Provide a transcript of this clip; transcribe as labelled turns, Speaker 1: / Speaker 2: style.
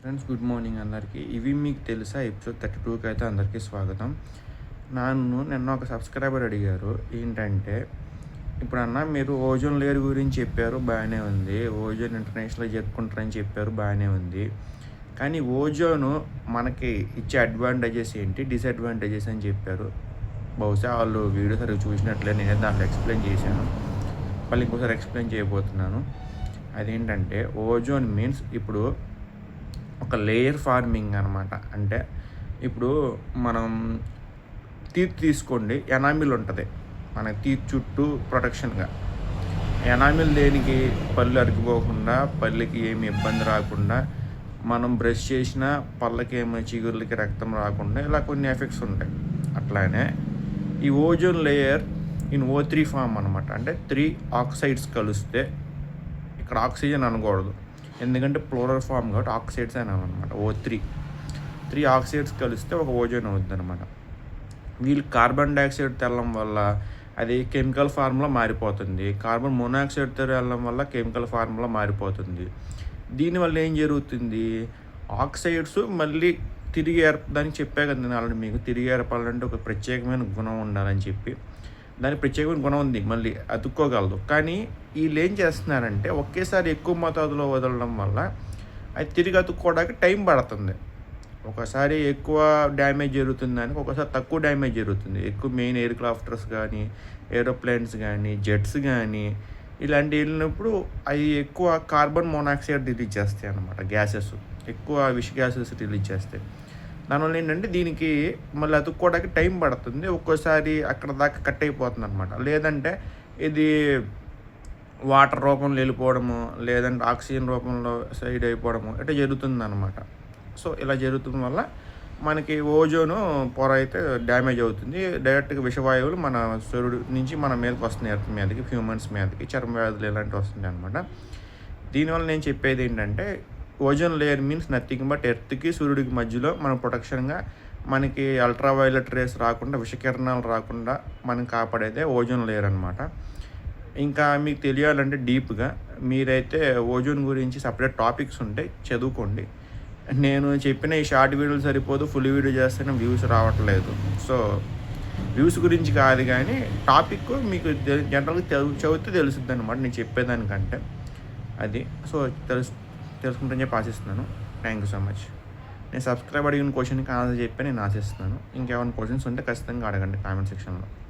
Speaker 1: Friends, good morning అందరికీ. ఇవి మీకు తెలుసా ఎపిసోడ్ 32కి అయితే అందరికీ స్వాగతం. నిన్న ఒక సబ్స్క్రైబర్ అడిగారు ఏంటంటే, ఇప్పుడన్నా మీరు ఓజోన్ లేయర్ గురించి చెప్పారు బాగానే ఉంది. ఓజోన్ ఇంటర్నేషనల్‌గా జరుపుకుంటారని చెప్పారు బాగానే ఉంది. కానీ ఓజోను మనకి ఇచ్చే అడ్వాంటేజెస్ ఏంటి, డిసడ్వాంటేజెస్ అని చెప్పారు. బహుశా వాళ్ళు వీడియో సరిగ్గా చూసినట్లే, నేనే దాంట్లో ఎక్స్ప్లెయిన్ చేశాను. మళ్ళీ ఇంకోసారి ఎక్స్ప్లెయిన్ చేయబోతున్నాను. అదేంటంటే ఓజోన్ మీన్స్ ఇప్పుడు ఒక లేయర్ ఫార్మింగ్ అనమాట. అంటే ఇప్పుడు మనం టీత్ తీసుకోండి, ఎనామిల్ ఉంటుంది మన టీత్ చుట్టూ ప్రొటెక్షన్గా. ఎనామిల్ దేనికి? పళ్ళు అరిగిపోకుండా, పళ్ళకి ఏమి ఇబ్బంది రాకుండా, మనం బ్రష్ చేసినా పళ్ళకి ఏమి చిగుర్లకి రక్తం రాకుండా, ఇలా కొన్ని ఎఫెక్ట్స్ ఉంటాయి. అట్లానే ఈ ozone layer in O3 form అనమాట. అంటే 3 ఆక్సైడ్స్ కలిస్తే, ఇక్కడ ఆక్సిజన్ అనకూడదు ఎందుకంటే ప్లూరల్ ఫామ్ కాబట్టి ఆక్సైడ్స్ అని అనమాట. O3 ఆక్సైడ్స్ కలిస్తే ఒక ఓజోన్ అవుద్ది అనమాట. వీళ్ళు కార్బన్ డైఆక్సైడ్ తెల్లడం వల్ల అది కెమికల్ ఫార్మ్లో మారిపోతుంది. కార్బన్ మోనాక్సైడ్ తెల్లడం వల్ల కెమికల్ ఫార్మ్లో మారిపోతుంది. దీనివల్ల ఏం జరుగుతుంది? ఆక్సైడ్స్ మళ్ళీ తిరిగి దానికి చెప్పా కదా నేను ఆల్రెడీ మీకు. తిరిగి ఏర్పాలంటే ఒక ప్రత్యేకమైన గుణం ఉండాలని చెప్పి, దానికి ప్రత్యేకమైన గుణం ఉంది, మళ్ళీ అతుక్కోగలదు. కానీ వీళ్ళు ఏం చేస్తున్నారంటే ఒకేసారి ఎక్కువ మోతాదులో వదలడం వల్ల అది తిరిగి అతుక్కోవడానికి టైం పడుతుంది. ఒకసారి ఎక్కువ డ్యామేజ్ జరుగుతుంది, దానికి ఒకసారి తక్కువ డ్యామేజ్ జరుగుతుంది. ఎక్కువ మెయిన్ ఎయిర్ క్రాఫ్టర్స్ కానీ, ఏరోప్లేన్స్ కానీ, జెట్స్ కానీ ఇలాంటి వెళ్ళినప్పుడు అవి ఎక్కువ కార్బన్ మోనాక్సైడ్ రిలీజ్ చేస్తాయి అన్నమాట. గ్యాసెస్ ఎక్కువ విష గ్యాసెస్ రిలీజ్ చేస్తాయి. దానివల్ల ఏంటంటే దీనికి మళ్ళీ అతుక్కోవడానికి టైం పడుతుంది. ఒక్కోసారి అక్కడ దాకా కట్ అయిపోతుంది అనమాట. లేదంటే ఇది వాటర్ రూపంలో వెళ్ళిపోవడము, లేదంటే ఆక్సిజన్ రూపంలో సైడ్ అయిపోవడము ఇట్లా జరుగుతుంది అనమాట. సో ఇలా జరుగుతున్న వల్ల మనకి ఓజోను పొర అయితే డ్యామేజ్ అవుతుంది. డైరెక్ట్గా విషవాయువులు మన సూర్యుడి నుంచి మన మీదకి వస్తున్నాయి, ఎర్త్ మీదకి, హ్యూమన్స్ మీదకి, చర్మ వ్యాధులు ఇలాంటివి వస్తున్నాయి అనమాట. దీనివల్ల నేను చెప్పేది ఏంటంటే, ozone layer means nothing but ఎర్త్కి సూర్యుడికి మధ్యలో మన ప్రొటెక్షన్గా మనకి అల్ట్రావైలెట్ రేస్ రాకుండా, విషకిరణాలు రాకుండా మనం కాపాడేదే ఓజోన్ లేయర్ అనమాట. ఇంకా మీకు తెలియాలంటే డీప్గా మీరైతే ఓజోన్ గురించి సపరేట్ టాపిక్స్ ఉంటాయి, చదువుకోండి. నేను చెప్పిన ఈ షార్ట్ వీడియోలు సరిపోదు, ఫుల్ వీడియో చేస్తేనే వ్యూస్ రావట్లేదు. సో వ్యూస్ గురించి కాదు, కానీ టాపిక్ మీకు జనరల్గా చదివితే తెలుస్తుంది అనమాట నేను చెప్పేదానికంటే. అది సో తెలుసుకుంటానని చెప్పి ఆశిస్తున్నాను. Thank you so much. నేను సబ్స్క్రైబ్ అడిగిన క్వశ్చన్కి ఆన్సర్ చెప్పి నేను ఆశిస్తున్నాను. ఇంకేమైనా క్వశ్చన్స్ ఉంటే ఖచ్చితంగా అడగండి కామెంట్ సెక్షన్లో.